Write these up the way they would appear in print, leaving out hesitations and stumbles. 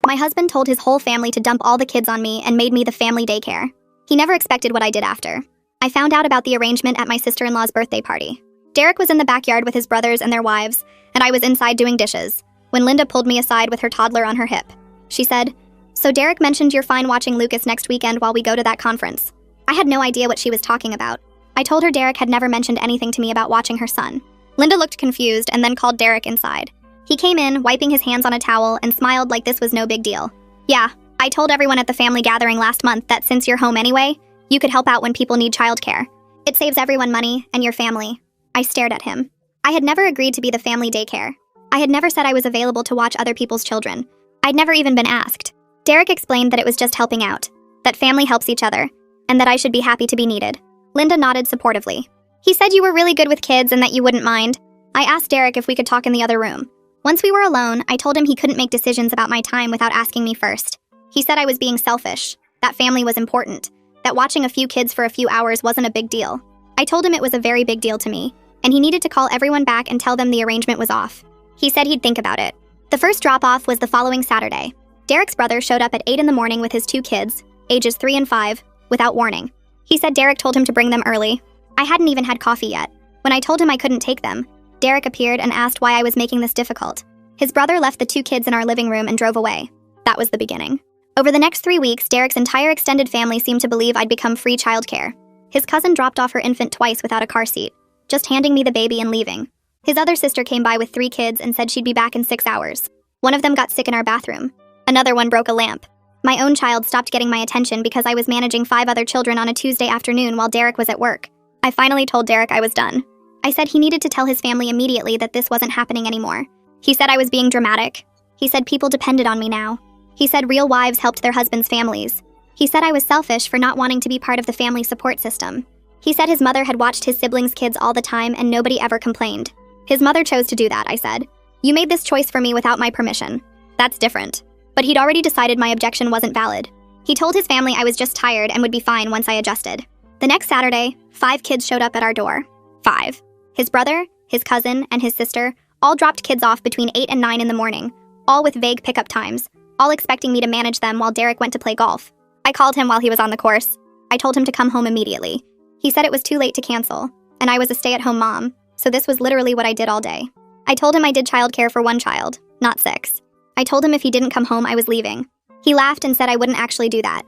My husband told his whole family to dump all the kids on me and made me the family daycare. He never expected what I did after. I found out about the arrangement at my sister-in-law's birthday party. Derek was in the backyard with his brothers and their wives, and I was inside doing dishes, when Linda pulled me aside with her toddler on her hip. She said, "So Derek mentioned you're fine watching Lucas next weekend while we go to that conference." I had no idea what she was talking about. I told her Derek had never mentioned anything to me about watching her son. Linda looked confused and then called Derek inside. He came in, wiping his hands on a towel, and smiled like this was no big deal. "Yeah, I told everyone at the family gathering last month that since you're home anyway, you could help out when people need childcare. It saves everyone money and your family." I stared at him. I had never agreed to be the family daycare. I had never said I was available to watch other people's children. I'd never even been asked. Derek explained that it was just helping out, that family helps each other, and that I should be happy to be needed. Linda nodded supportively. "He said you were really good with kids and that you wouldn't mind." I asked Derek if we could talk in the other room. Once we were alone, I told him he couldn't make decisions about my time without asking me first. He said I was being selfish, that family was important, that watching a few kids for a few hours wasn't a big deal. I told him it was a very big deal to me, and he needed to call everyone back and tell them the arrangement was off. He said he'd think about it. The first drop-off was the following Saturday. Derek's brother showed up at 8 in the morning with his 2 kids, ages 3 and 5, without warning. He said Derek told him to bring them early. I hadn't even had coffee yet. When I told him I couldn't take them, Derek appeared and asked why I was making this difficult. His brother left the 2 kids in our living room and drove away. That was the beginning. Over the next 3 weeks, Derek's entire extended family seemed to believe I'd become free childcare. His cousin dropped off her infant twice without a car seat, just handing me the baby and leaving. His other sister came by with 3 kids and said she'd be back in 6 hours. One of them got sick in our bathroom. Another one broke a lamp. My own child stopped getting my attention because I was managing 5 other children on a Tuesday afternoon while Derek was at work. I finally told Derek I was done. I said he needed to tell his family immediately that this wasn't happening anymore. He said I was being dramatic. He said people depended on me now. He said real wives helped their husbands' families. He said I was selfish for not wanting to be part of the family support system. He said his mother had watched his siblings' kids all the time and nobody ever complained. His mother chose to do that, I said. "You made this choice for me without my permission. That's different." But he'd already decided my objection wasn't valid. He told his family I was just tired and would be fine once I adjusted. The next Saturday, 5 kids showed up at our door. 5. His brother, his cousin, and his sister all dropped kids off between 8 and 9 in the morning, all with vague pickup times, all expecting me to manage them while Derek went to play golf. I called him while he was on the course. I told him to come home immediately. He said it was too late to cancel, and I was a stay-at-home mom, so this was literally what I did all day. I told him I did childcare for 1 child, not 6. I told him if he didn't come home, I was leaving. He laughed and said I wouldn't actually do that.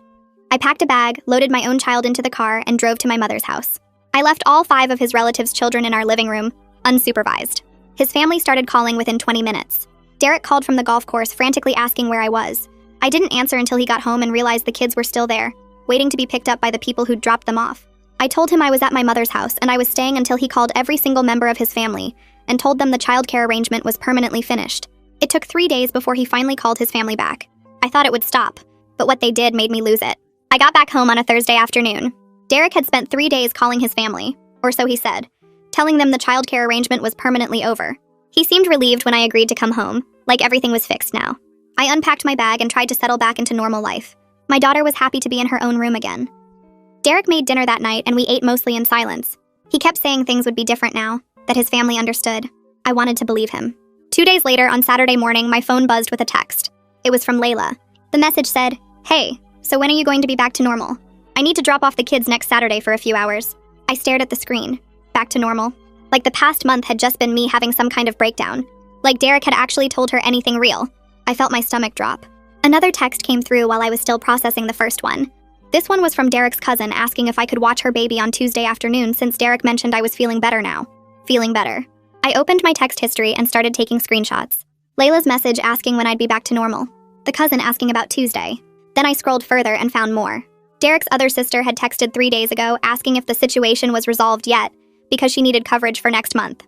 I packed a bag, loaded my own child into the car, and drove to my mother's house. I left all 5 of his relatives' children in our living room, unsupervised. His family started calling within 20 minutes. Derek called from the golf course, frantically asking where I was. I didn't answer until he got home and realized the kids were still there, waiting to be picked up by the people who'd dropped them off. I told him I was at my mother's house and I was staying until he called every single member of his family and told them the childcare arrangement was permanently finished. It took 3 days before he finally called his family back. I thought it would stop, but what they did made me lose it. I got back home on a Thursday afternoon. Derek had spent 3 days calling his family, or so he said, telling them the childcare arrangement was permanently over. He seemed relieved when I agreed to come home, like everything was fixed now. I unpacked my bag and tried to settle back into normal life. My daughter was happy to be in her own room again. Derek made dinner that night and we ate mostly in silence. He kept saying things would be different now, that his family understood. I wanted to believe him. 2 days later, on Saturday morning, my phone buzzed with a text. It was from Layla. The message said, "Hey, so when are you going to be back to normal? I need to drop off the kids next Saturday for a few hours." I stared at the screen. Back to normal. Like the past month had just been me having some kind of breakdown. Like Derek had actually told her anything real. I felt my stomach drop. Another text came through while I was still processing the first one. This one was from Derek's cousin asking if I could watch her baby on Tuesday afternoon since Derek mentioned I was feeling better now. Feeling better. I opened my text history and started taking screenshots. Layla's message asking when I'd be back to normal. The cousin asking about Tuesday. Then I scrolled further and found more. Derek's other sister had texted 3 days ago asking if the situation was resolved yet because she needed coverage for next month.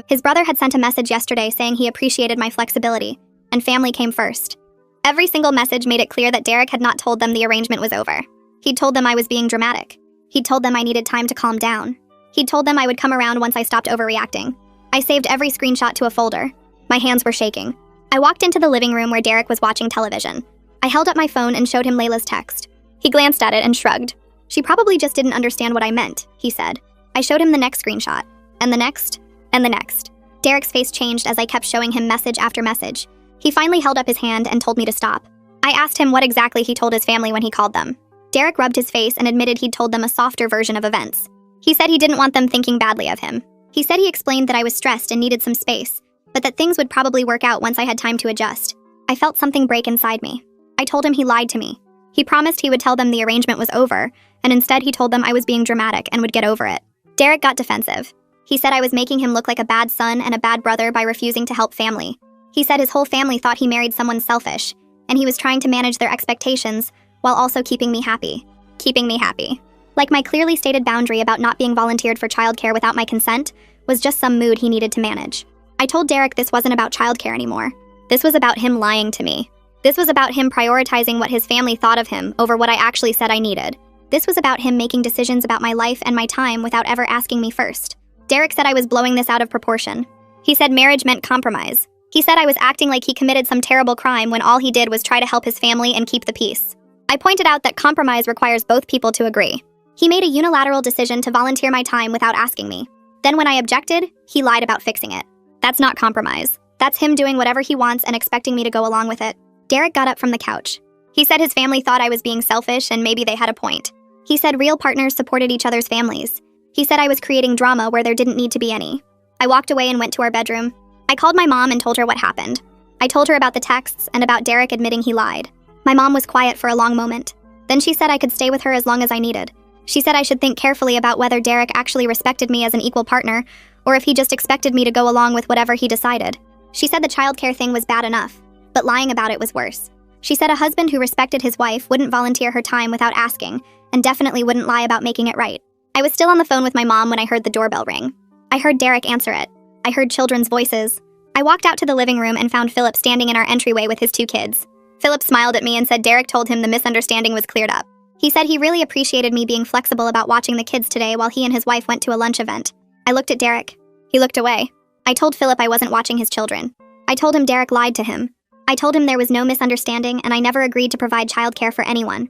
His brother had sent a message yesterday saying he appreciated my flexibility, and family came first. Every single message made it clear that Derek had not told them the arrangement was over. He'd told them I was being dramatic. He'd told them I needed time to calm down. He'd told them I would come around once I stopped overreacting. I saved every screenshot to a folder. My hands were shaking. I walked into the living room where Derek was watching television. I held up my phone and showed him Layla's text. He glanced at it and shrugged. "She probably just didn't understand what I meant," he said. I showed him the next screenshot, and the next, and the next. Derek's face changed as I kept showing him message after message. He finally held up his hand and told me to stop. I asked him what exactly he told his family when he called them. Derek rubbed his face and admitted he'd told them a softer version of events. He said he didn't want them thinking badly of him. He said he explained that I was stressed and needed some space, but that things would probably work out once I had time to adjust. I felt something break inside me. I told him he lied to me. He promised he would tell them the arrangement was over, and instead he told them I was being dramatic and would get over it. Derek got defensive. He said I was making him look like a bad son and a bad brother by refusing to help family. He said his whole family thought he married someone selfish, and he was trying to manage their expectations while also keeping me happy. Keeping me happy. Like my clearly stated boundary about not being volunteered for childcare without my consent was just some mood he needed to manage. I told Derek this wasn't about childcare anymore. This was about him lying to me. This was about him prioritizing what his family thought of him over what I actually said I needed. This was about him making decisions about my life and my time without ever asking me first. Derek said I was blowing this out of proportion. He said marriage meant compromise. He said I was acting like he committed some terrible crime when all he did was try to help his family and keep the peace. I pointed out that compromise requires both people to agree. He made a unilateral decision to volunteer my time without asking me. Then when I objected, he lied about fixing it. That's not compromise. That's him doing whatever he wants and expecting me to go along with it. Derek got up from the couch. He said his family thought I was being selfish and maybe they had a point. He said real partners supported each other's families. He said I was creating drama where there didn't need to be any. I walked away and went to our bedroom. I called my mom and told her what happened. I told her about the texts and about Derek admitting he lied. My mom was quiet for a long moment. Then she said I could stay with her as long as I needed. She said I should think carefully about whether Derek actually respected me as an equal partner, or if he just expected me to go along with whatever he decided. She said the childcare thing was bad enough, but lying about it was worse. She said a husband who respected his wife wouldn't volunteer her time without asking, and definitely wouldn't lie about making it right. I was still on the phone with my mom when I heard the doorbell ring. I heard Derek answer it. I heard children's voices. I walked out to the living room and found Philip standing in our entryway with his 2 kids. Philip smiled at me and said Derek told him the misunderstanding was cleared up. He said he really appreciated me being flexible about watching the kids today while he and his wife went to a lunch event. I looked at Derek. He looked away. I told Philip I wasn't watching his children. I told him Derek lied to him. I told him there was no misunderstanding and I never agreed to provide childcare for anyone.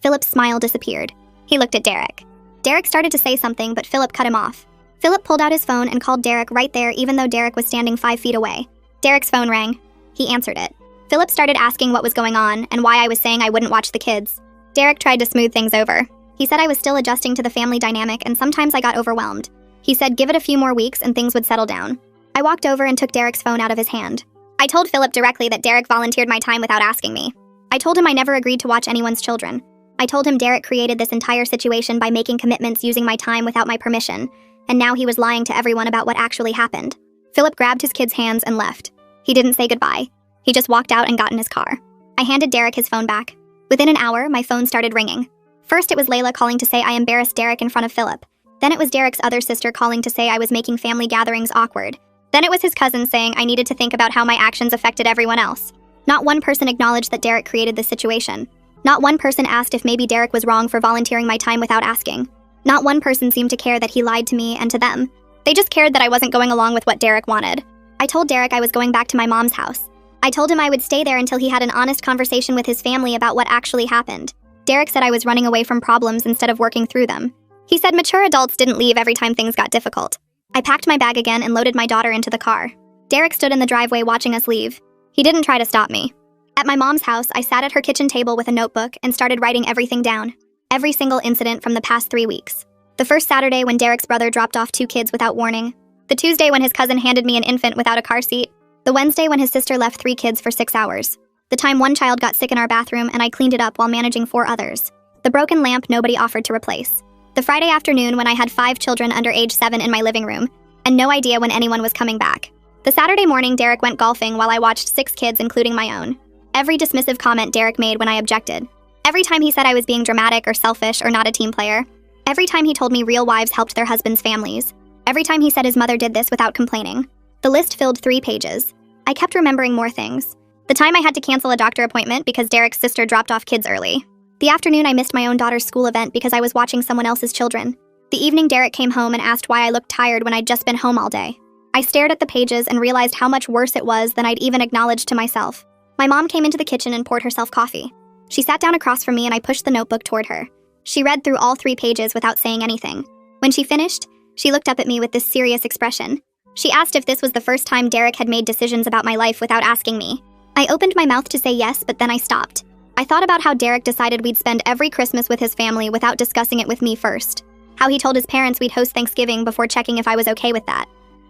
Philip's smile disappeared. He looked at Derek. Derek started to say something, but Philip cut him off. Philip pulled out his phone and called Derek right there even though Derek was standing 5 feet away. Derek's phone rang. He answered it. Philip started asking what was going on and why I was saying I wouldn't watch the kids. Derek tried to smooth things over. He said I was still adjusting to the family dynamic and sometimes I got overwhelmed. He said give it a few more weeks and things would settle down. I walked over and took Derek's phone out of his hand. I told Philip directly that Derek volunteered my time without asking me. I told him I never agreed to watch anyone's children. I told him Derek created this entire situation by making commitments using my time without my permission, and now he was lying to everyone about what actually happened. Philip grabbed his kids' hands and left. He didn't say goodbye. He just walked out and got in his car. I handed Derek his phone back. Within an hour, my phone started ringing. First, it was Layla calling to say I embarrassed Derek in front of Philip. Then it was Derek's other sister calling to say I was making family gatherings awkward. Then it was his cousin saying I needed to think about how my actions affected everyone else. Not one person acknowledged that Derek created this situation. Not one person asked if maybe Derek was wrong for volunteering my time without asking. Not one person seemed to care that he lied to me and to them. They just cared that I wasn't going along with what Derek wanted. I told Derek I was going back to my mom's house. I told him I would stay there until he had an honest conversation with his family about what actually happened. Derek said I was running away from problems instead of working through them. He said mature adults didn't leave every time things got difficult. I packed my bag again and loaded my daughter into the car. Derek stood in the driveway watching us leave. He didn't try to stop me. At my mom's house, I sat at her kitchen table with a notebook and started writing everything down. Every single incident from the past 3 weeks. The first Saturday when Derek's brother dropped off 2 kids without warning. The Tuesday when his cousin handed me an infant without a car seat. The Wednesday when his sister left 3 kids for 6 hours. The time one child got sick in our bathroom and I cleaned it up while managing 4 others. The broken lamp nobody offered to replace. The Friday afternoon when I had 5 children under age 7 in my living room, and no idea when anyone was coming back. The Saturday morning Derek went golfing while I watched 6 kids including my own. Every dismissive comment Derek made when I objected. Every time he said I was being dramatic or selfish or not a team player. Every time he told me real wives helped their husbands' families. Every time he said his mother did this without complaining. The list filled 3 pages. I kept remembering more things. The time I had to cancel a doctor appointment because Derek's sister dropped off kids early. The afternoon I missed my own daughter's school event because I was watching someone else's children. The evening Derek came home and asked why I looked tired when I'd just been home all day. I stared at the pages and realized how much worse it was than I'd even acknowledged to myself. My mom came into the kitchen and poured herself coffee. She sat down across from me and I pushed the notebook toward her. She read through all 3 pages without saying anything. When she finished, she looked up at me with this serious expression. She asked if this was the first time Derek had made decisions about my life without asking me. I opened my mouth to say yes, but then I stopped. I thought about how Derek decided we'd spend every Christmas with his family without discussing it with me first. How he told his parents we'd host Thanksgiving before checking if I was okay with that.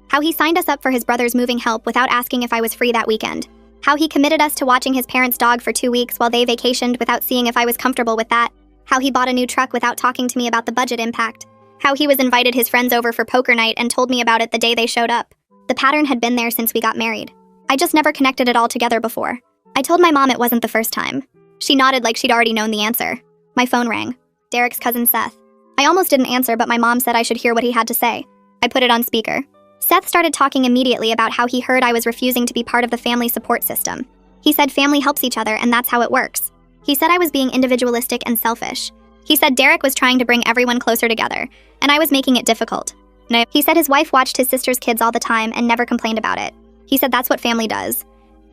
How he signed us up for his brother's moving help without asking if I was free that weekend. How he committed us to watching his parents' dog for 2 weeks while they vacationed without seeing if I was comfortable with that. How he bought a new truck without talking to me about the budget impact. How he was invited his friends over for poker night and told me about it the day they showed up. The pattern had been there since we got married. I just never connected it all together before. I told my mom it wasn't the first time. She nodded like she'd already known the answer. My phone rang. Derek's cousin Seth. I almost didn't answer, but my mom said I should hear what he had to say. I put it on speaker. Seth started talking immediately about how he heard I was refusing to be part of the family support system. He said family helps each other and that's how it works. He said I was being individualistic and selfish. He said Derek was trying to bring everyone closer together, and I was making it difficult. No. He said his wife watched his sister's kids all the time and never complained about it. He said that's what family does.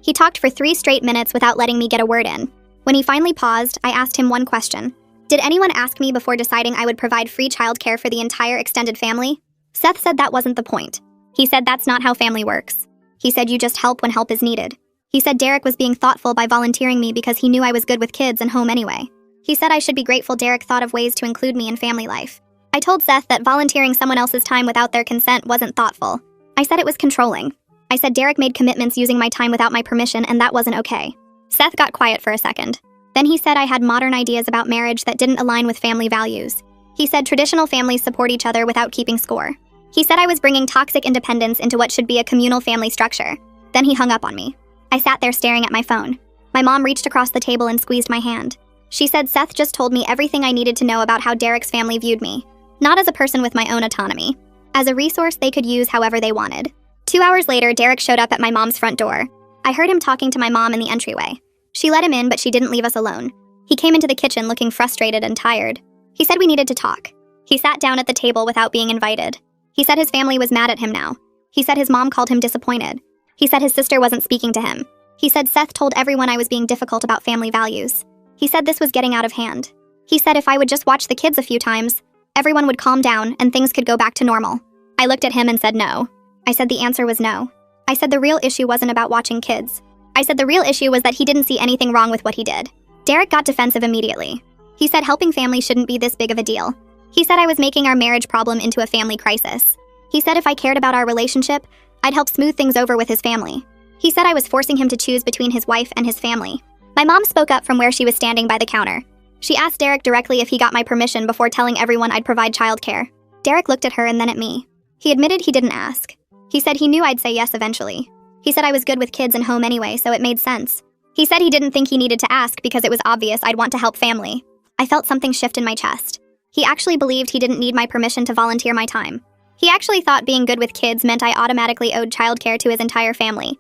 He talked for 3 straight minutes without letting me get a word in. When he finally paused, I asked him one question. Did anyone ask me before deciding I would provide free childcare for the entire extended family? Seth said that wasn't the point. He said that's not how family works. He said you just help when help is needed. He said Derek was being thoughtful by volunteering me because he knew I was good with kids and home anyway. He said I should be grateful Derek thought of ways to include me in family life. I told Seth that volunteering someone else's time without their consent wasn't thoughtful. I said it was controlling. I said Derek made commitments using my time without my permission and that wasn't okay. Seth got quiet for a second. Then he said I had modern ideas about marriage that didn't align with family values. He said traditional families support each other without keeping score. He said I was bringing toxic independence into what should be a communal family structure. Then he hung up on me. I sat there staring at my phone. My mom reached across the table and squeezed my hand. She said Seth just told me everything I needed to know about how Derek's family viewed me. Not as a person with my own autonomy. As a resource they could use however they wanted. 2 hours later, Derek showed up at my mom's front door. I heard him talking to my mom in the entryway. She let him in, but she didn't leave us alone. He came into the kitchen looking frustrated and tired. He said we needed to talk. He sat down at the table without being invited. He said his family was mad at him now. He said his mom called him disappointed. He said his sister wasn't speaking to him. He said Seth told everyone I was being difficult about family values. He said this was getting out of hand. He said if I would just watch the kids a few times, everyone would calm down and things could go back to normal. I looked at him and said no. I said the answer was no. I said the real issue wasn't about watching kids. I said the real issue was that he didn't see anything wrong with what he did. Derek got defensive immediately. He said helping family shouldn't be this big of a deal. He said I was making our marriage problem into a family crisis. He said if I cared about our relationship, I'd help smooth things over with his family. He said I was forcing him to choose between his wife and his family. My mom spoke up from where she was standing by the counter. She asked Derek directly if he got my permission before telling everyone I'd provide childcare. Derek looked at her and then at me. He admitted he didn't ask. He said he knew I'd say yes eventually. He said I was good with kids and home anyway, so it made sense. He said he didn't think he needed to ask because it was obvious I'd want to help family. I felt something shift in my chest. He actually believed he didn't need my permission to volunteer my time. He actually thought being good with kids meant I automatically owed childcare to his entire family.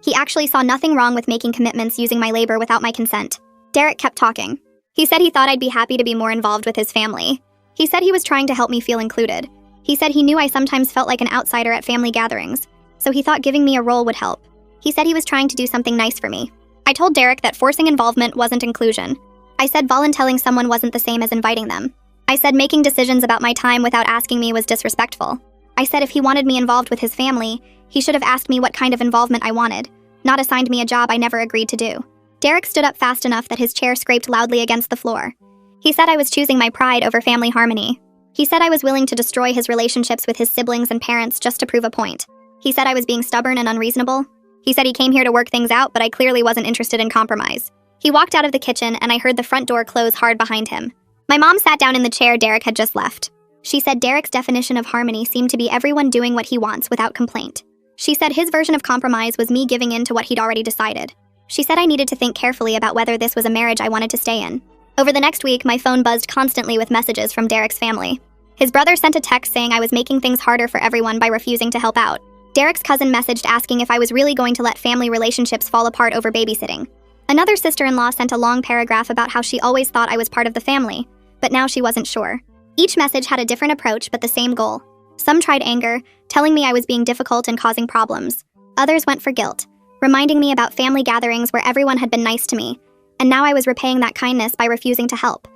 He actually saw nothing wrong with making commitments using my labor without my consent. Derek kept talking. He said he thought I'd be happy to be more involved with his family. He said he was trying to help me feel included. He said he knew I sometimes felt like an outsider at family gatherings, so he thought giving me a role would help. He said he was trying to do something nice for me. I told Derek that forcing involvement wasn't inclusion. I said volunteering someone wasn't the same as inviting them. I said making decisions about my time without asking me was disrespectful. I said if he wanted me involved with his family, he should have asked me what kind of involvement I wanted, not assigned me a job I never agreed to do. Derek stood up fast enough that his chair scraped loudly against the floor. He said I was choosing my pride over family harmony. He said I was willing to destroy his relationships with his siblings and parents just to prove a point. He said I was being stubborn and unreasonable. He said he came here to work things out, but I clearly wasn't interested in compromise. He walked out of the kitchen and I heard the front door close hard behind him. My mom sat down in the chair Derek had just left. She said Derek's definition of harmony seemed to be everyone doing what he wants without complaint. She said his version of compromise was me giving in to what he'd already decided. She said I needed to think carefully about whether this was a marriage I wanted to stay in. Over the next week, my phone buzzed constantly with messages from Derek's family. His brother sent a text saying I was making things harder for everyone by refusing to help out. Derek's cousin messaged asking if I was really going to let family relationships fall apart over babysitting. Another sister-in-law sent a long paragraph about how she always thought I was part of the family, but now she wasn't sure. Each message had a different approach but the same goal. Some tried anger, telling me I was being difficult and causing problems. Others went for guilt, reminding me about family gatherings where everyone had been nice to me, and now I was repaying that kindness by refusing to help.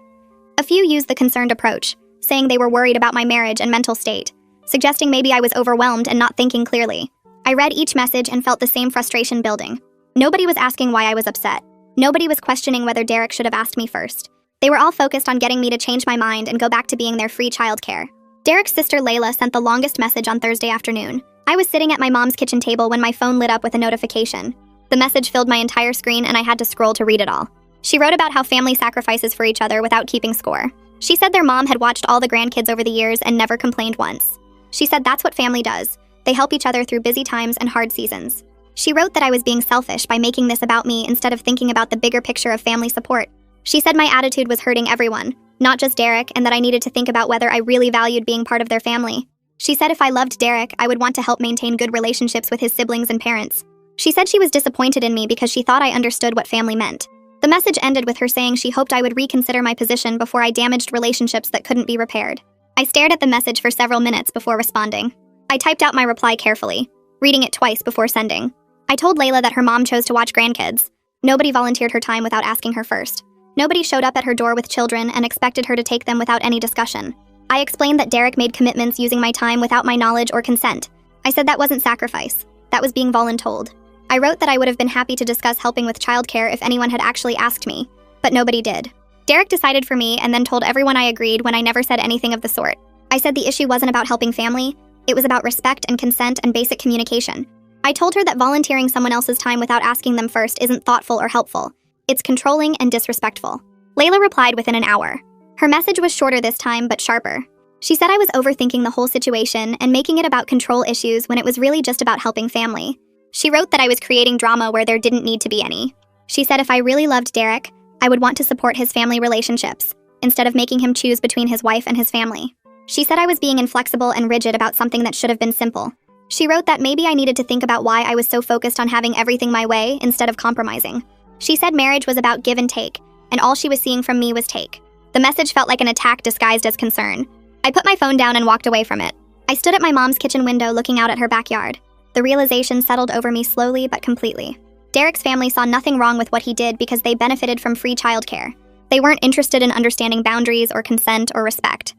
A few used the concerned approach, saying they were worried about my marriage and mental state, suggesting maybe I was overwhelmed and not thinking clearly. I read each message and felt the same frustration building. Nobody was asking why I was upset. Nobody was questioning whether Derek should have asked me first. They were all focused on getting me to change my mind and go back to being their free childcare. Derek's sister Layla sent the longest message on Thursday afternoon. I was sitting at my mom's kitchen table when my phone lit up with a notification. The message filled my entire screen and I had to scroll to read it all. She wrote about how family sacrifices for each other without keeping score. She said their mom had watched all the grandkids over the years and never complained once. She said that's what family does. They help each other through busy times and hard seasons. She wrote that I was being selfish by making this about me instead of thinking about the bigger picture of family support. She said my attitude was hurting everyone, not just Derek, and that I needed to think about whether I really valued being part of their family. She said if I loved Derek, I would want to help maintain good relationships with his siblings and parents. She said she was disappointed in me because she thought I understood what family meant. The message ended with her saying she hoped I would reconsider my position before I damaged relationships that couldn't be repaired. I stared at the message for several minutes before responding. I typed out my reply carefully, reading it twice before sending. I told Layla that her mom chose to watch grandkids. Nobody volunteered her time without asking her first. Nobody showed up at her door with children and expected her to take them without any discussion. I explained that Derek made commitments using my time without my knowledge or consent. I said that wasn't sacrifice. That was being voluntold. I wrote that I would have been happy to discuss helping with childcare if anyone had actually asked me, but nobody did. Derek decided for me and then told everyone I agreed when I never said anything of the sort. I said the issue wasn't about helping family, it was about respect and consent and basic communication. I told her that volunteering someone else's time without asking them first isn't thoughtful or helpful. It's controlling and disrespectful. Layla replied within an hour. Her message was shorter this time, but sharper. She said I was overthinking the whole situation and making it about control issues when it was really just about helping family. She wrote that I was creating drama where there didn't need to be any. She said if I really loved Derek, I would want to support his family relationships, instead of making him choose between his wife and his family. She said I was being inflexible and rigid about something that should have been simple. She wrote that maybe I needed to think about why I was so focused on having everything my way instead of compromising. She said marriage was about give and take, and all she was seeing from me was take. The message felt like an attack disguised as concern. I put my phone down and walked away from it. I stood at my mom's kitchen window looking out at her backyard. The realization settled over me slowly but completely. Derek's family saw nothing wrong with what he did because they benefited from free childcare. They weren't interested in understanding boundaries or consent or respect.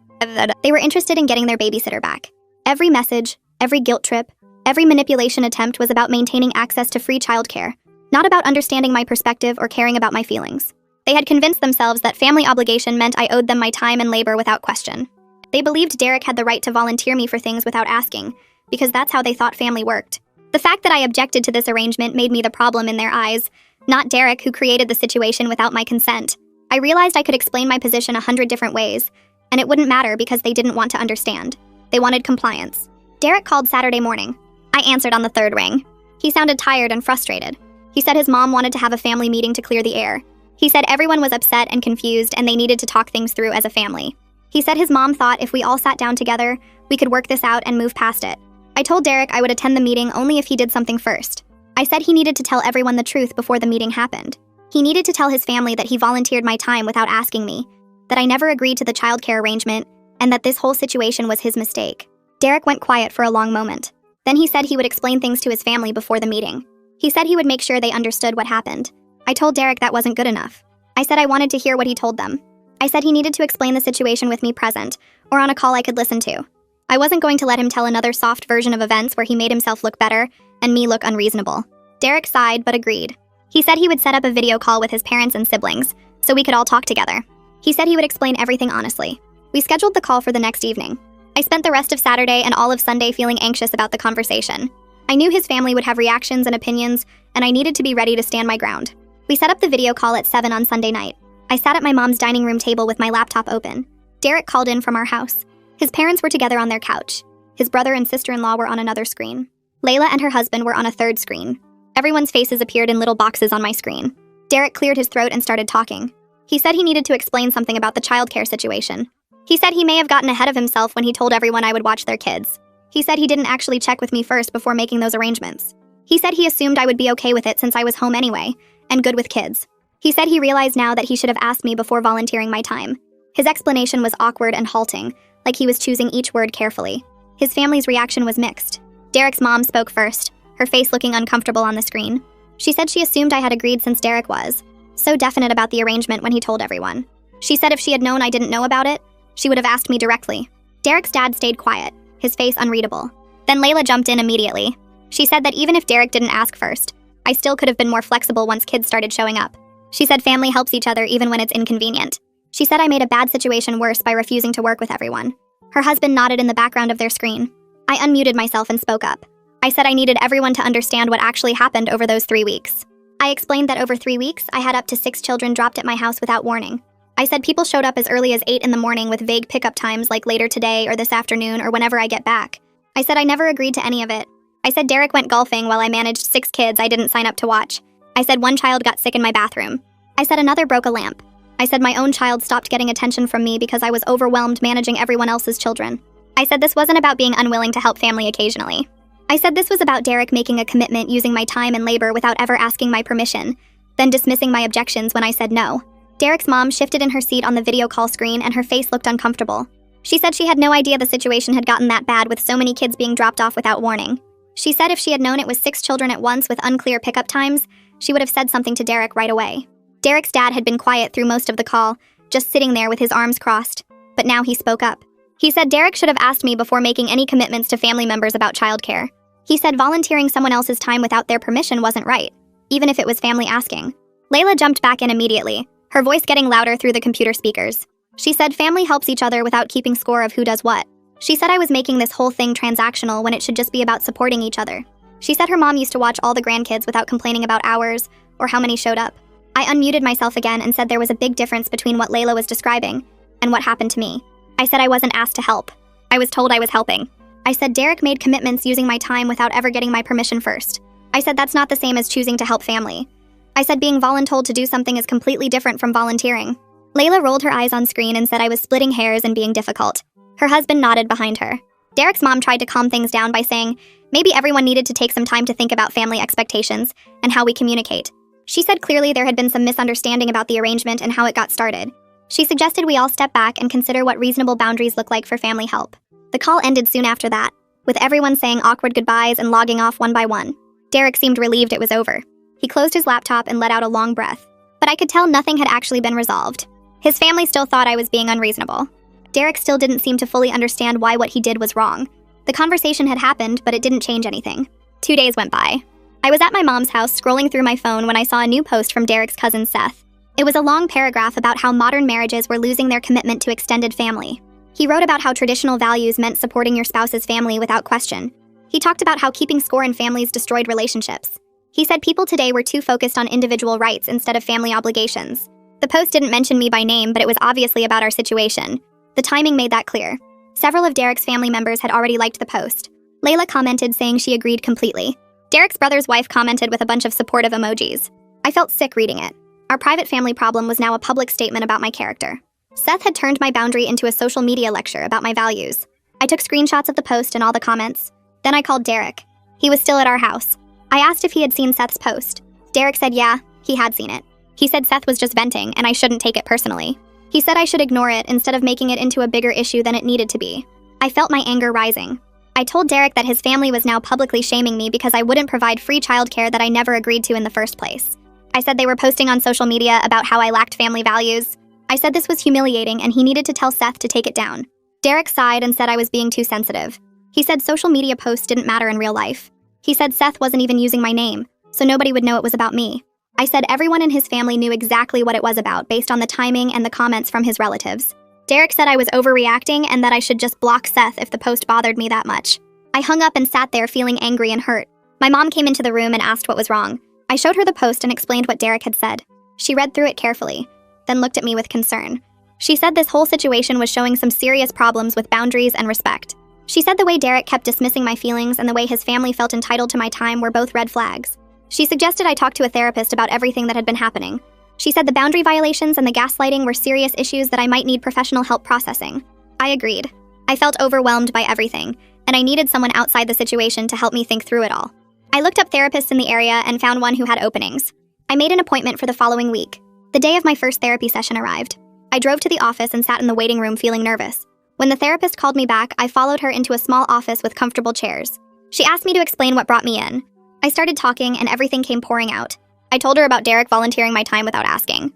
They were interested in getting their babysitter back. Every message, every guilt trip, every manipulation attempt was about maintaining access to free childcare, not about understanding my perspective or caring about my feelings. They had convinced themselves that family obligation meant I owed them my time and labor without question. They believed Derek had the right to volunteer me for things without asking, because that's how they thought family worked. The fact that I objected to this arrangement made me the problem in their eyes, not Derek, who created the situation without my consent. I realized I could explain my position 100 different ways, and it wouldn't matter because they didn't want to understand. They wanted compliance. Derek called Saturday morning. I answered on the third ring. He sounded tired and frustrated. He said his mom wanted to have a family meeting to clear the air. He said everyone was upset and confused and they needed to talk things through as a family. He said his mom thought if we all sat down together, we could work this out and move past it. I told Derek I would attend the meeting only if he did something first. I said he needed to tell everyone the truth before the meeting happened. He needed to tell his family that he volunteered my time without asking me, that I never agreed to the childcare arrangement, and that this whole situation was his mistake. Derek went quiet for a long moment. Then he said he would explain things to his family before the meeting. He said he would make sure they understood what happened. I told Derek that wasn't good enough. I said I wanted to hear what he told them. I said he needed to explain the situation with me present, or on a call I could listen to. I wasn't going to let him tell another soft version of events where he made himself look better and me look unreasonable. Derek sighed but agreed. He said he would set up a video call with his parents and siblings, so we could all talk together. He said he would explain everything honestly. We scheduled the call for the next evening. I spent the rest of Saturday and all of Sunday feeling anxious about the conversation. I knew his family would have reactions and opinions, and I needed to be ready to stand my ground. We set up the video call at 7 on Sunday night. I sat at my mom's dining room table with my laptop open. Derek called in from our house. His parents were together on their couch. His brother and sister-in-law were on another screen. Layla and her husband were on a third screen. Everyone's faces appeared in little boxes on my screen. Derek cleared his throat and started talking. He said he needed to explain something about the childcare situation. He said he may have gotten ahead of himself when he told everyone I would watch their kids. He said he didn't actually check with me first before making those arrangements. He said he assumed I would be okay with it since I was home anyway, and good with kids. He said he realized now that he should have asked me before volunteering my time. His explanation was awkward and halting, like he was choosing each word carefully. His family's reaction was mixed. Derek's mom spoke first, her face looking uncomfortable on the screen. She said she assumed I had agreed since Derek was so definite about the arrangement when he told everyone. She said if she had known I didn't know about it, she would have asked me directly. Derek's dad stayed quiet, his face unreadable. Then Layla jumped in immediately. She said that even if Derek didn't ask first, I still could have been more flexible once kids started showing up. She said family helps each other even when it's inconvenient. She said I made a bad situation worse by refusing to work with everyone. Her husband nodded in the background of their screen. I unmuted myself and spoke up. I said I needed everyone to understand what actually happened over those 3 weeks. I explained that over 3 weeks, I had up to 6 children dropped at my house without warning. I said people showed up as early as 8 in the morning with vague pickup times like later today or this afternoon or whenever I get back. I said I never agreed to any of it. I said Derek went golfing while I managed 6 kids I didn't sign up to watch. I said one child got sick in my bathroom. I said another broke a lamp. I said my own child stopped getting attention from me because I was overwhelmed managing everyone else's children. I said this wasn't about being unwilling to help family occasionally. I said this was about Derek making a commitment using my time and labor without ever asking my permission, then dismissing my objections when I said no. Derek's mom shifted in her seat on the video call screen and her face looked uncomfortable. She said she had no idea the situation had gotten that bad with so many kids being dropped off without warning. She said if she had known it was 6 children at once with unclear pickup times, she would have said something to Derek right away. Derek's dad had been quiet through most of the call, just sitting there with his arms crossed, but now he spoke up. He said Derek should have asked me before making any commitments to family members about childcare. He said volunteering someone else's time without their permission wasn't right, even if it was family asking. Layla jumped back in immediately, her voice getting louder through the computer speakers. She said family helps each other without keeping score of who does what. She said I was making this whole thing transactional when it should just be about supporting each other. She said her mom used to watch all the grandkids without complaining about hours or how many showed up. I unmuted myself again and said there was a big difference between what Layla was describing and what happened to me. I said I wasn't asked to help. I was told I was helping. I said Derek made commitments using my time without ever getting my permission first. I said that's not the same as choosing to help family. I said being voluntold to do something is completely different from volunteering. Layla rolled her eyes on screen and said I was splitting hairs and being difficult. Her husband nodded behind her. Derek's mom tried to calm things down by saying maybe everyone needed to take some time to think about family expectations and how we communicate. She said clearly there had been some misunderstanding about the arrangement and how it got started. She suggested we all step back and consider what reasonable boundaries look like for family help. The call ended soon after that, with everyone saying awkward goodbyes and logging off one by one. Derek seemed relieved it was over. He closed his laptop and let out a long breath. But I could tell nothing had actually been resolved. His family still thought I was being unreasonable. Derek still didn't seem to fully understand why what he did was wrong. The conversation had happened, but it didn't change anything. 2 days went by. I was at my mom's house scrolling through my phone when I saw a new post from Derek's cousin Seth. It was a long paragraph about how modern marriages were losing their commitment to extended family. He wrote about how traditional values meant supporting your spouse's family without question. He talked about how keeping score in families destroyed relationships. He said people today were too focused on individual rights instead of family obligations. The post didn't mention me by name, but it was obviously about our situation. The timing made that clear. Several of Derek's family members had already liked the post. Layla commented saying she agreed completely. Derek's brother's wife commented with a bunch of supportive emojis. I felt sick reading it. Our private family problem was now a public statement about my character. Seth had turned my boundary into a social media lecture about my values. I took screenshots of the post and all the comments. Then I called Derek. He was still at our house. I asked if he had seen Seth's post. Derek said yeah, he had seen it. He said Seth was just venting and I shouldn't take it personally. He said I should ignore it instead of making it into a bigger issue than it needed to be. I felt my anger rising. I told Derek that his family was now publicly shaming me because I wouldn't provide free childcare that I never agreed to in the first place. I said they were posting on social media about how I lacked family values. I said this was humiliating and he needed to tell Seth to take it down. Derek sighed and said I was being too sensitive. He said social media posts didn't matter in real life. He said Seth wasn't even using my name, so nobody would know it was about me. I said everyone in his family knew exactly what it was about based on the timing and the comments from his relatives. Derek said I was overreacting and that I should just block Seth if the post bothered me that much. I hung up and sat there feeling angry and hurt. My mom came into the room and asked what was wrong. I showed her the post and explained what Derek had said. She read through it carefully, then looked at me with concern. She said this whole situation was showing some serious problems with boundaries and respect. She said the way Derek kept dismissing my feelings and the way his family felt entitled to my time were both red flags. She suggested I talk to a therapist about everything that had been happening. She said the boundary violations and the gaslighting were serious issues that I might need professional help processing. I agreed. I felt overwhelmed by everything, and I needed someone outside the situation to help me think through it all. I looked up therapists in the area and found one who had openings. I made an appointment for the following week. The day of my first therapy session arrived. I drove to the office and sat in the waiting room feeling nervous. When the therapist called me back, I followed her into a small office with comfortable chairs. She asked me to explain what brought me in. I started talking and everything came pouring out. I told her about Derek volunteering my time without asking.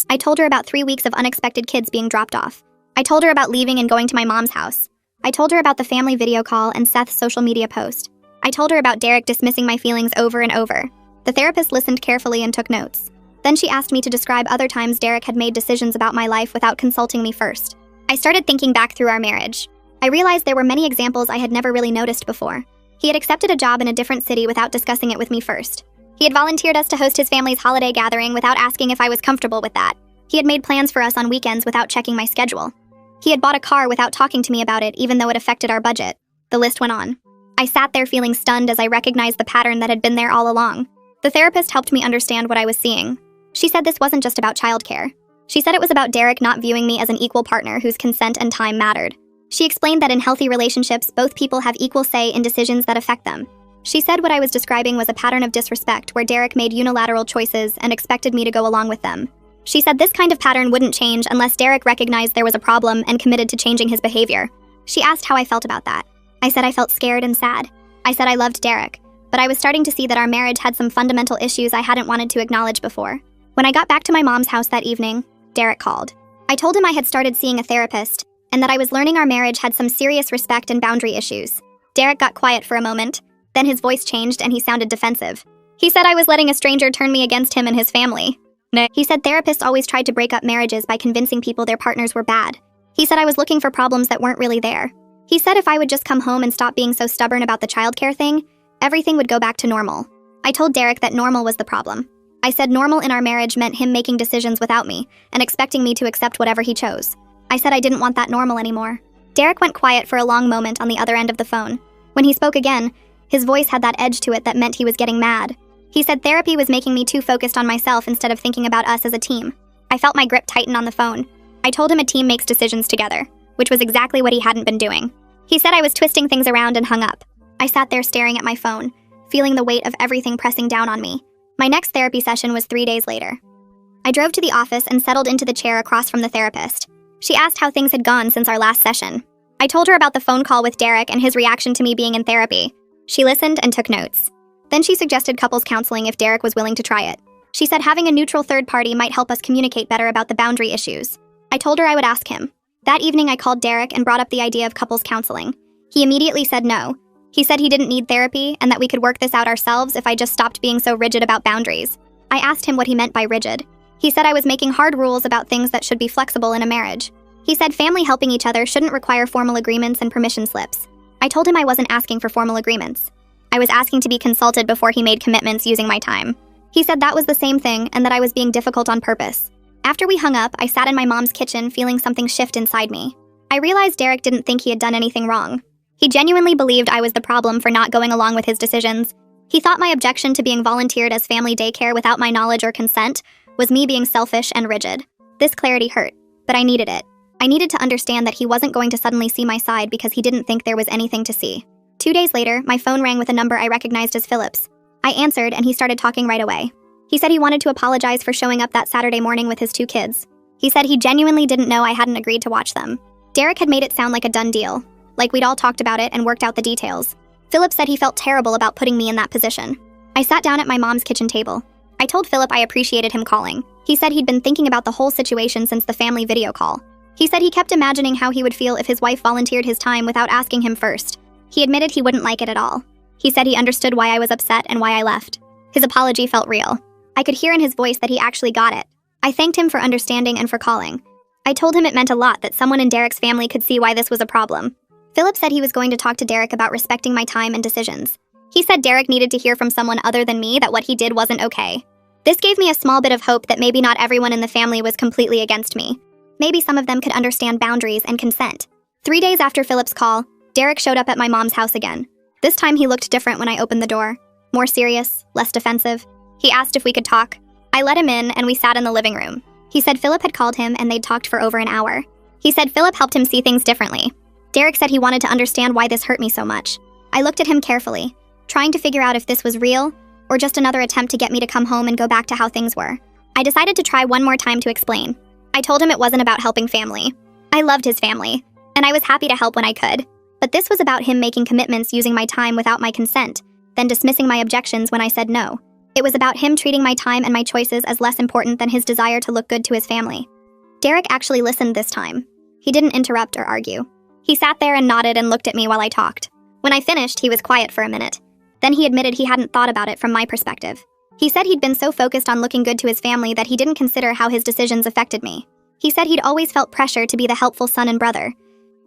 I told her about 3 weeks of unexpected kids being dropped off. I told her about leaving and going to my mom's house. I told her about the family video call and Seth's social media post. I told her about Derek dismissing my feelings over and over. The therapist listened carefully and took notes. Then she asked me to describe other times Derek had made decisions about my life without consulting me first. I started thinking back through our marriage. I realized there were many examples I had never really noticed before. He had accepted a job in a different city without discussing it with me first. He had volunteered us to host his family's holiday gathering without asking if I was comfortable with that. He had made plans for us on weekends without checking my schedule. He had bought a car without talking to me about it, even though it affected our budget. The list went on. I sat there feeling stunned as I recognized the pattern that had been there all along. The therapist helped me understand what I was seeing. She said this wasn't just about childcare. She said it was about Derek not viewing me as an equal partner whose consent and time mattered. She explained that in healthy relationships, both people have equal say in decisions that affect them. She said what I was describing was a pattern of disrespect where Derek made unilateral choices and expected me to go along with them. She said this kind of pattern wouldn't change unless Derek recognized there was a problem and committed to changing his behavior. She asked how I felt about that. I said I felt scared and sad. I said I loved Derek, but I was starting to see that our marriage had some fundamental issues I hadn't wanted to acknowledge before. When I got back to my mom's house that evening, Derek called. I told him I had started seeing a therapist and that I was learning our marriage had some serious respect and boundary issues. Derek got quiet for a moment, then his voice changed and he sounded defensive. He said I was letting a stranger turn me against him and his family. He said therapists always tried to break up marriages by convincing people their partners were bad. He said I was looking for problems that weren't really there. He said if I would just come home and stop being so stubborn about the childcare thing, everything would go back to normal. I told Derek that normal was the problem. I said normal in our marriage meant him making decisions without me and expecting me to accept whatever he chose. I said I didn't want that normal anymore. Derek went quiet for a long moment on the other end of the phone. When he spoke again, his voice had that edge to it that meant he was getting mad. He said therapy was making me too focused on myself instead of thinking about us as a team. I felt my grip tighten on the phone. I told him a team makes decisions together, which was exactly what he hadn't been doing. He said I was twisting things around and hung up. I sat there staring at my phone, feeling the weight of everything pressing down on me. My next therapy session was 3 days later. I drove to the office and settled into the chair across from the therapist. She asked how things had gone since our last session. I told her about the phone call with Derek and his reaction to me being in therapy. She listened and took notes. Then she suggested couples counseling if Derek was willing to try it. She said having a neutral third party might help us communicate better about the boundary issues. I told her I would ask him. That evening I called Derek and brought up the idea of couples counseling. He immediately said no. He said he didn't need therapy and that we could work this out ourselves if I just stopped being so rigid about boundaries. I asked him what he meant by rigid. He said I was making hard rules about things that should be flexible in a marriage. He said family helping each other shouldn't require formal agreements and permission slips. I told him I wasn't asking for formal agreements. I was asking to be consulted before he made commitments using my time. He said that was the same thing and that I was being difficult on purpose. After we hung up, I sat in my mom's kitchen feeling something shift inside me. I realized Derek didn't think he had done anything wrong. He genuinely believed I was the problem for not going along with his decisions. He thought my objection to being volunteered as family daycare without my knowledge or consent was me being selfish and rigid. This clarity hurt, but I needed it. I needed to understand that he wasn't going to suddenly see my side because he didn't think there was anything to see. 2 days later, my phone rang with a number I recognized as Philip's. I answered and he started talking right away. He said he wanted to apologize for showing up that Saturday morning with his 2 kids. He said he genuinely didn't know I hadn't agreed to watch them. Derek had made it sound like a done deal, like we'd all talked about it and worked out the details. Philip said he felt terrible about putting me in that position. I sat down at my mom's kitchen table. I told Philip I appreciated him calling. He said he'd been thinking about the whole situation since the family video call. He said he kept imagining how he would feel if his wife volunteered his time without asking him first. He admitted he wouldn't like it at all. He said he understood why I was upset and why I left. His apology felt real. I could hear in his voice that he actually got it. I thanked him for understanding and for calling. I told him it meant a lot that someone in Derek's family could see why this was a problem. Philip said he was going to talk to Derek about respecting my time and decisions. He said Derek needed to hear from someone other than me that what he did wasn't okay. This gave me a small bit of hope that maybe not everyone in the family was completely against me. Maybe some of them could understand boundaries and consent. 3 days after Philip's call, Derek showed up at my mom's house again. This time he looked different when I opened the door. More serious, less defensive. He asked if we could talk. I let him in and we sat in the living room. He said Philip had called him and they'd talked for over an hour. He said Philip helped him see things differently. Derek said he wanted to understand why this hurt me so much. I looked at him carefully, trying to figure out if this was real or just another attempt to get me to come home and go back to how things were. I decided to try one more time to explain. I told him it wasn't about helping family. I loved his family, and I was happy to help when I could. But this was about him making commitments using my time without my consent, then dismissing my objections when I said no. It was about him treating my time and my choices as less important than his desire to look good to his family. Derek actually listened this time. He didn't interrupt or argue. He sat there and nodded and looked at me while I talked. When I finished, he was quiet for a minute. Then he admitted he hadn't thought about it from my perspective. He said he'd been so focused on looking good to his family that he didn't consider how his decisions affected me. He said he'd always felt pressure to be the helpful son and brother.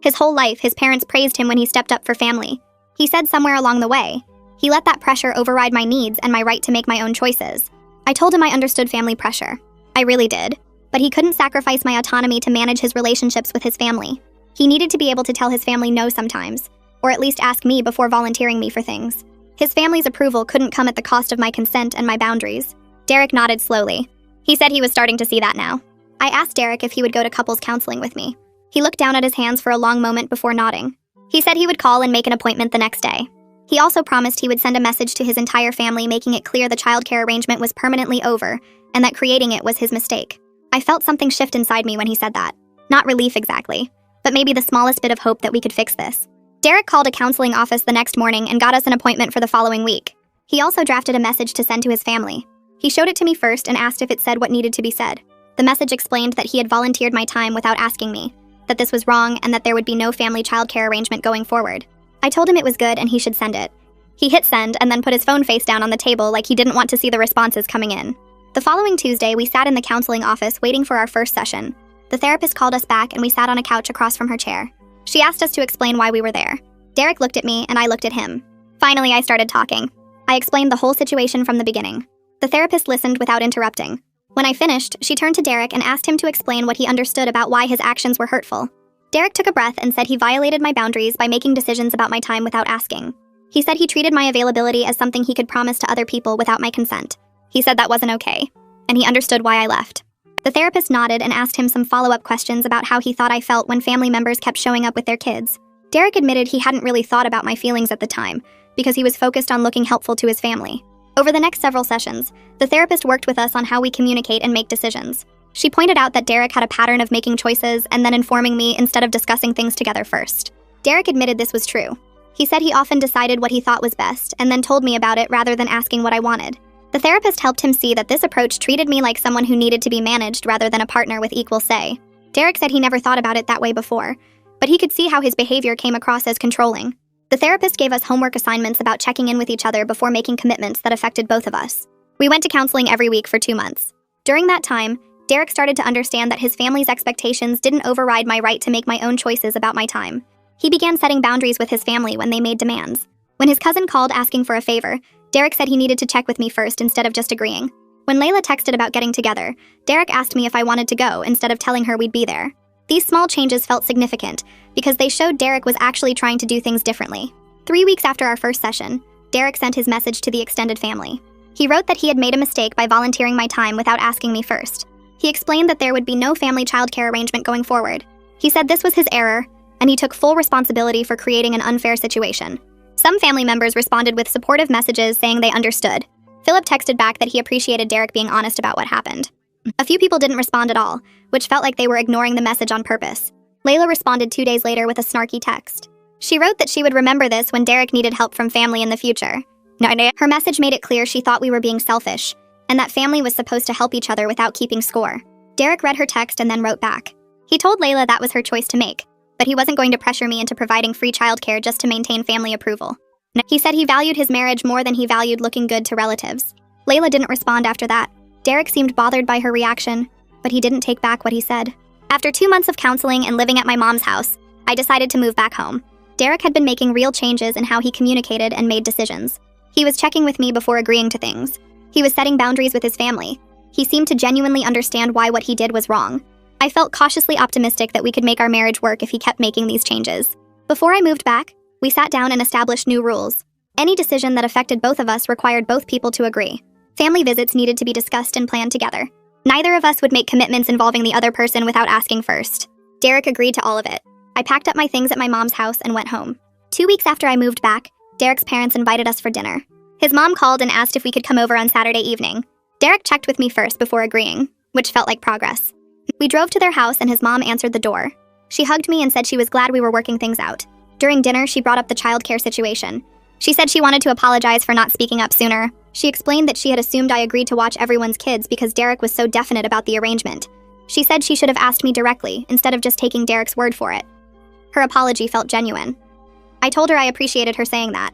His whole life, his parents praised him when he stepped up for family. He said somewhere along the way, he let that pressure override my needs and my right to make my own choices. I told him I understood family pressure. I really did. But he couldn't sacrifice my autonomy to manage his relationships with his family. He needed to be able to tell his family no sometimes, or at least ask me before volunteering me for things. His family's approval couldn't come at the cost of my consent and my boundaries. Derek nodded slowly. He said he was starting to see that now. I asked Derek if he would go to couples counseling with me. He looked down at his hands for a long moment before nodding. He said he would call and make an appointment the next day. He also promised he would send a message to his entire family making it clear the childcare arrangement was permanently over and that creating it was his mistake. I felt something shift inside me when he said that. Not relief exactly, but maybe the smallest bit of hope that we could fix this. Derek called a counseling office the next morning and got us an appointment for the following week. He also drafted a message to send to his family. He showed it to me first and asked if it said what needed to be said. The message explained that he had volunteered my time without asking me, that this was wrong and that there would be no family childcare arrangement going forward. I told him it was good and he should send it. He hit send and then put his phone face down on the table like he didn't want to see the responses coming in. The following Tuesday, we sat in the counseling office waiting for our first session. The therapist called us back and we sat on a couch across from her chair. She asked us to explain why we were there. Derek looked at me and I looked at him. Finally, I started talking. I explained the whole situation from the beginning. The therapist listened without interrupting. When I finished, she turned to Derek and asked him to explain what he understood about why his actions were hurtful. Derek took a breath and said he violated my boundaries by making decisions about my time without asking. He said he treated my availability as something he could promise to other people without my consent. He said that wasn't okay, and he understood why I left. The therapist nodded and asked him some follow-up questions about how he thought I felt when family members kept showing up with their kids. Derek admitted he hadn't really thought about my feelings at the time, because he was focused on looking helpful to his family. Over the next several sessions, the therapist worked with us on how we communicate and make decisions. She pointed out that Derek had a pattern of making choices and then informing me instead of discussing things together first. Derek admitted this was true. He said he often decided what he thought was best and then told me about it rather than asking what I wanted. The therapist helped him see that this approach treated me like someone who needed to be managed rather than a partner with equal say. Derek said he never thought about it that way before, but he could see how his behavior came across as controlling. The therapist gave us homework assignments about checking in with each other before making commitments that affected both of us. We went to counseling every week for 2 months. During that time, Derek started to understand that his family's expectations didn't override my right to make my own choices about my time. He began setting boundaries with his family when they made demands. When his cousin called asking for a favor, Derek said he needed to check with me first instead of just agreeing. When Layla texted about getting together, Derek asked me if I wanted to go instead of telling her we'd be there. These small changes felt significant because they showed Derek was actually trying to do things differently. 3 weeks after our first session, Derek sent his message to the extended family. He wrote that he had made a mistake by volunteering my time without asking me first. He explained that there would be no family childcare arrangement going forward. He said this was his error, and he took full responsibility for creating an unfair situation. Some family members responded with supportive messages saying they understood. Philip texted back that he appreciated Derek being honest about what happened. A few people didn't respond at all, which felt like they were ignoring the message on purpose. Layla responded 2 days later with a snarky text. She wrote that she would remember this when Derek needed help from family in the future. Her message made it clear she thought we were being selfish, and that family was supposed to help each other without keeping score. Derek read her text and then wrote back. He told Layla that was her choice to make, but he wasn't going to pressure me into providing free childcare just to maintain family approval. He said he valued his marriage more than he valued looking good to relatives. Layla didn't respond after that. Derek seemed bothered by her reaction, but he didn't take back what he said. After 2 months of counseling and living at my mom's house, I decided to move back home. Derek had been making real changes in how he communicated and made decisions. He was checking with me before agreeing to things. He was setting boundaries with his family. He seemed to genuinely understand why what he did was wrong. I felt cautiously optimistic that we could make our marriage work if he kept making these changes. Before I moved back, we sat down and established new rules. Any decision that affected both of us required both people to agree. Family visits needed to be discussed and planned together. Neither of us would make commitments involving the other person without asking first. Derek agreed to all of it. I packed up my things at my mom's house and went home. 2 weeks after I moved back, Derek's parents invited us for dinner. His mom called and asked if we could come over on Saturday evening. Derek checked with me first before agreeing, which felt like progress. We drove to their house and his mom answered the door. She hugged me and said she was glad we were working things out. During dinner, she brought up the childcare situation. She said she wanted to apologize for not speaking up sooner. She explained that she had assumed I agreed to watch everyone's kids because Derek was so definite about the arrangement. She said she should have asked me directly instead of just taking Derek's word for it. Her apology felt genuine. I told her I appreciated her saying that.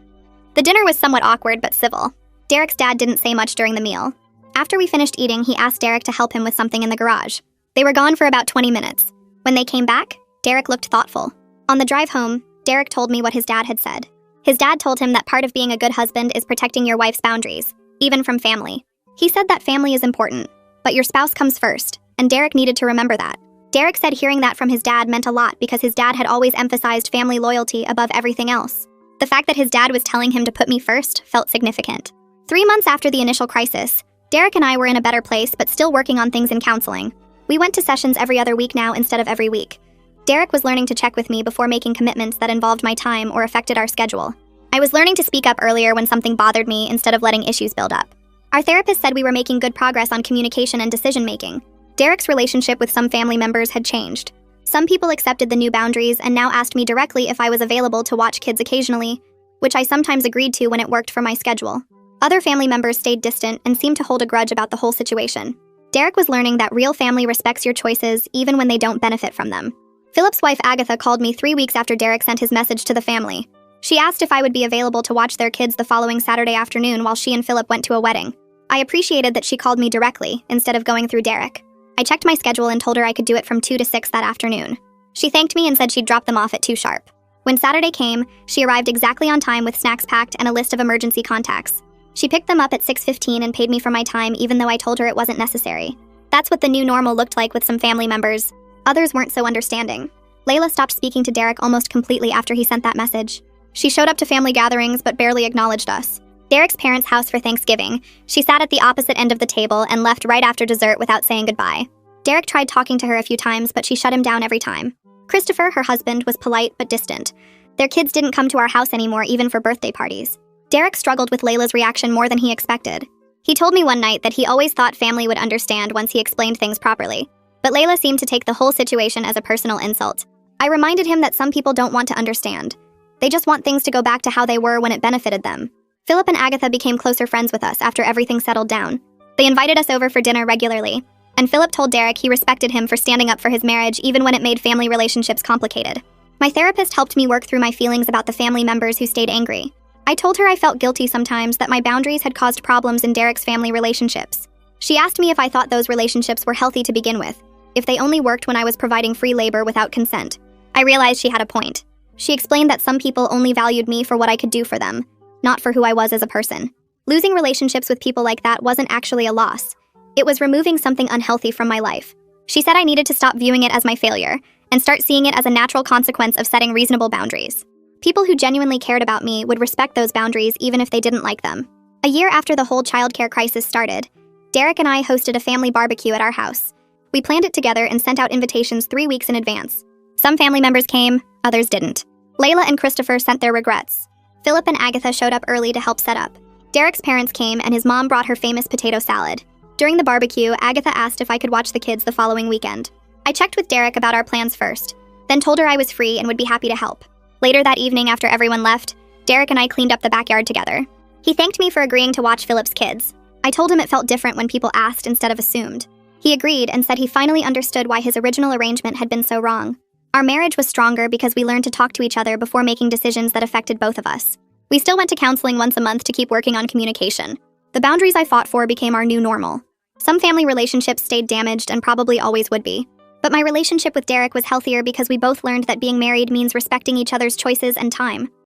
The dinner was somewhat awkward but civil. Derek's dad didn't say much during the meal. After we finished eating, he asked Derek to help him with something in the garage. They were gone for about 20 minutes. When they came back, Derek looked thoughtful. On the drive home, Derek told me what his dad had said. His dad told him that part of being a good husband is protecting your wife's boundaries, even from family. He said that family is important, but your spouse comes first, and Derek needed to remember that. Derek said hearing that from his dad meant a lot because his dad had always emphasized family loyalty above everything else. The fact that his dad was telling him to put me first felt significant. 3 months after the initial crisis, Derek and I were in a better place but still working on things in counseling. We went to sessions every other week now instead of every week. Derek was learning to check with me before making commitments that involved my time or affected our schedule. I was learning to speak up earlier when something bothered me instead of letting issues build up. Our therapist said we were making good progress on communication and decision-making. Derek's relationship with some family members had changed. Some people accepted the new boundaries and now asked me directly if I was available to watch kids occasionally, which I sometimes agreed to when it worked for my schedule. Other family members stayed distant and seemed to hold a grudge about the whole situation. Derek was learning that real family respects your choices even when they don't benefit from them. Philip's wife Agatha called me 3 weeks after Derek sent his message to the family. She asked if I would be available to watch their kids the following Saturday afternoon while she and Philip went to a wedding. I appreciated that she called me directly instead of going through Derek. I checked my schedule and told her I could do it from 2 to 6 that afternoon. She thanked me and said she'd drop them off at 2 sharp. When Saturday came, she arrived exactly on time with snacks packed and a list of emergency contacts. She picked them up at 6:15 and paid me for my time even though I told her it wasn't necessary. That's what the new normal looked like with some family members. Others weren't so understanding. Layla stopped speaking to Derek almost completely after he sent that message. She showed up to family gatherings but barely acknowledged us. Derek's parents' house for Thanksgiving, she sat at the opposite end of the table and left right after dessert without saying goodbye. Derek tried talking to her a few times, but she shut him down every time. Christopher, her husband, was polite but distant. Their kids didn't come to our house anymore, even for birthday parties. Derek struggled with Layla's reaction more than he expected. He told me one night that he always thought family would understand once he explained things properly. But Layla seemed to take the whole situation as a personal insult. I reminded him that some people don't want to understand. They just want things to go back to how they were when it benefited them. Philip and Agatha became closer friends with us after everything settled down. They invited us over for dinner regularly, and Philip told Derek he respected him for standing up for his marriage even when it made family relationships complicated. My therapist helped me work through my feelings about the family members who stayed angry. I told her I felt guilty sometimes that my boundaries had caused problems in Derek's family relationships. She asked me if I thought those relationships were healthy to begin with, if they only worked when I was providing free labor without consent. I realized she had a point. She explained that some people only valued me for what I could do for them, not for who I was as a person. Losing relationships with people like that wasn't actually a loss. It was removing something unhealthy from my life. She said I needed to stop viewing it as my failure and start seeing it as a natural consequence of setting reasonable boundaries. People who genuinely cared about me would respect those boundaries even if they didn't like them. A year after the whole childcare crisis started, Derek and I hosted a family barbecue at our house. We planned it together and sent out invitations 3 weeks in advance. Some family members came, others didn't. Layla and Christopher sent their regrets. Philip and Agatha showed up early to help set up. Derek's parents came and his mom brought her famous potato salad. During the barbecue, Agatha asked if I could watch the kids the following weekend. I checked with Derek about our plans first, then told her I was free and would be happy to help. Later that evening, after everyone left, Derek and I cleaned up the backyard together. He thanked me for agreeing to watch Philip's kids. I told him it felt different when people asked instead of assumed. He agreed and said he finally understood why his original arrangement had been so wrong. Our marriage was stronger because we learned to talk to each other before making decisions that affected both of us. We still went to counseling once a month to keep working on communication. The boundaries I fought for became our new normal. Some family relationships stayed damaged and probably always would be. But my relationship with Derek was healthier because we both learned that being married means respecting each other's choices and time.